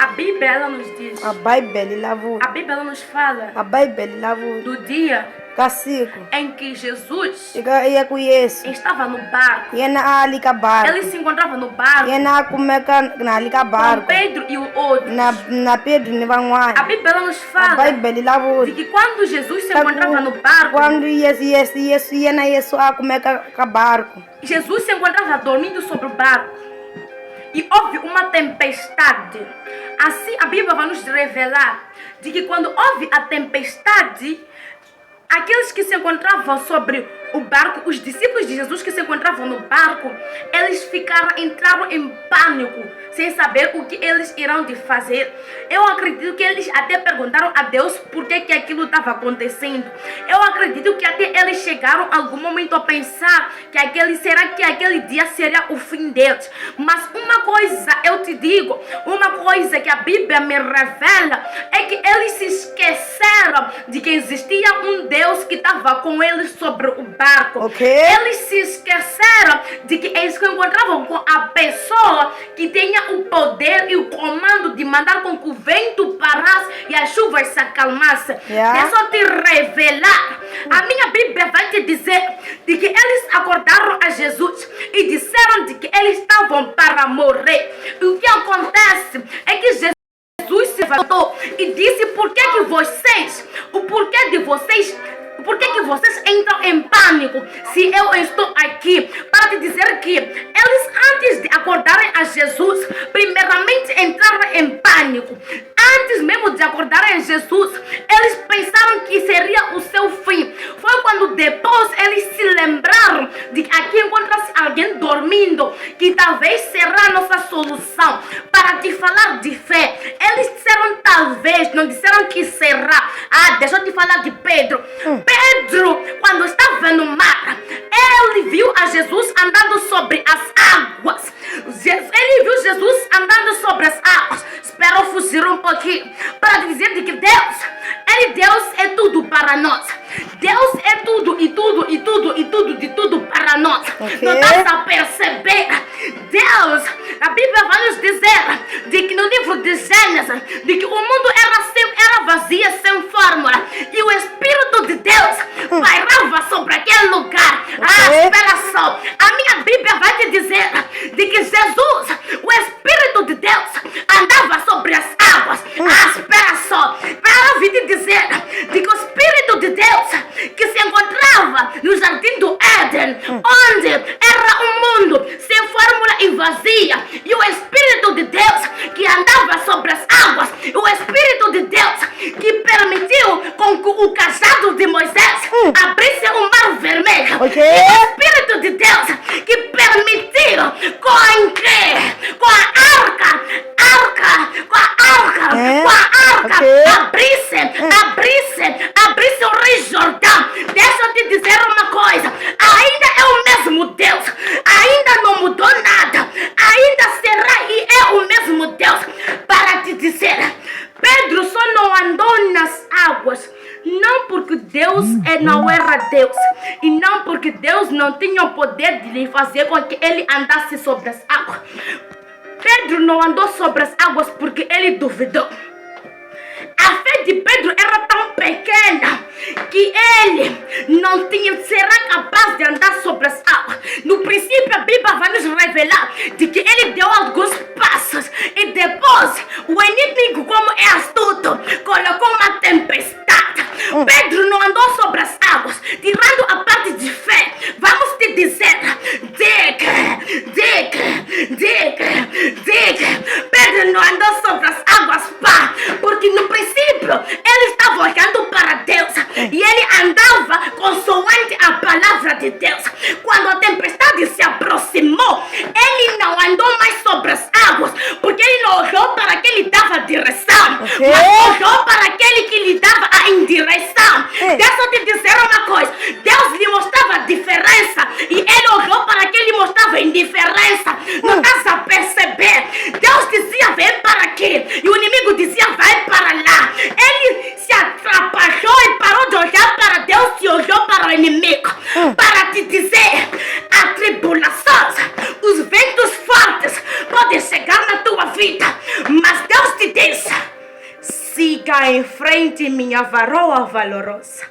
A Bíblia ela nos diz. A Bíblia A Bíblia ela nos fala A Bíblia do dia Kasiku. em que Jesus Ika iya ku Yesu. estava no barco. Yena ali ka barco. Ele se encontrava no barco Yena kumeka na ali ka com barco. Pedro e o outro. Na Pedro ni A van'wana. Bíblia ela nos A fala Bíblia de que quando Jesus se encontrava no barco, Quando Yesu yena Yesu akumeka ka barco. Jesus se encontrava dormindo sobre o barco e houve uma tempestade. Assim a Bíblia vai nos revelar de que quando houve a tempestade, aqueles que se encontravam sobre o barco, os discípulos de Jesus que se encontravam no barco, eles entraram em pânico, sem saber o que eles irão de fazer. Eu acredito que eles até perguntaram a Deus por que aquilo estava acontecendo. Eu acredito que até eles chegaram a algum momento a pensar será que aquele dia seria o fim deles. Mas uma coisa eu te digo, uma coisa que a Bíblia me revela é que eles se esqueceram de que existia um Deus que estava com eles sobre o barco. Okay. Eles se esqueceram de que eles se encontravam com a pessoa que tinha o poder e o comando de mandar com que o vento parasse e as chuvas se acalmassem. Deixa eu te revelar. A minha Bíblia vai te dizer de que eles acordaram a Jesus e disseram de que eles estavam para morrer. E o que acontece é que Jesus se levantou e disse: por que vocês entram em pânico se eu estou aqui? Para te dizer que eles, antes de acordarem a Jesus, primeiramente entraram em pânico. Antes mesmo de acordarem a Jesus, eles pensaram que seria o seu fim. Foi quando depois eles se lembraram de que aqui encontra-se alguém dormindo, que talvez será a nossa solução. Para te falar de fé, eles disseram talvez, não disseram que será. Deixa eu te falar de Pedro. Pedro, quando estava no mar, ele viu a Jesus andando sobre as águas. Ele viu Jesus andando sobre as águas. Espera eu fugir um pouquinho para dizer de que Deus é tudo para nós. Deus é tudo e tudo e tudo e tudo de tudo para nós. Não estás a perceber? Deus, a Bíblia vai nos dizer de que no livro de Gênesis, de que o mundo era vazio, sem fórmula, e o Espírito de Deus pairava sobre aquele lugar. Espera só, a minha Bíblia vai te dizer de que Jesus, o Espírito de Deus, andava sobre as águas. Espera só, para ouvir te dizer de que o Espírito de Deus que se encontrava no jardim do Éden, onde era um mundo sem fórmula e vazia, e o Espírito de Deus que andava sobre as águas, o Espírito de Deus que permitiu com que o cajado de Moisés abrisse o mar vermelho, e o Espírito de Deus que permitiu com a arca abrisse o Rio Jordão. Deixa eu te dizer uma coisa, ainda é o mesmo Deus, ainda não mudou nada, ainda será e é o mesmo Deus. Para te dizer, Pedro só não andou nas águas não porque Deus não era Deus, e não porque Deus não tinha o poder de lhe fazer com que ele andasse sobre as águas. Pedro não andou sobre as águas porque ele duvidou. A fé de Pedro era tão pequena que ele não será capaz de andar sobre as águas. No princípio, a Bíblia vai nos revelar de que ele deu alguns passos e depois o inimigo, como é astuto, colocou uma tempestade. Pedro não andou sobre as águas, tirando a parte de fé. Vamos te dizer, Pedro não andou sobre as águas, porque no princípio ele estava olhando para Deus e ele andava consoante a palavra de Deus. Quando a tempestade se aproximou, ele não andou mais sobre as águas, porque ele não olhou para quem lhe dava direção, mas olhou para aquele que lhe dava a indireção. Deixa eu te dizer uma coisa, Deus lhe mostrava cá em frente, minha varoa valorosa.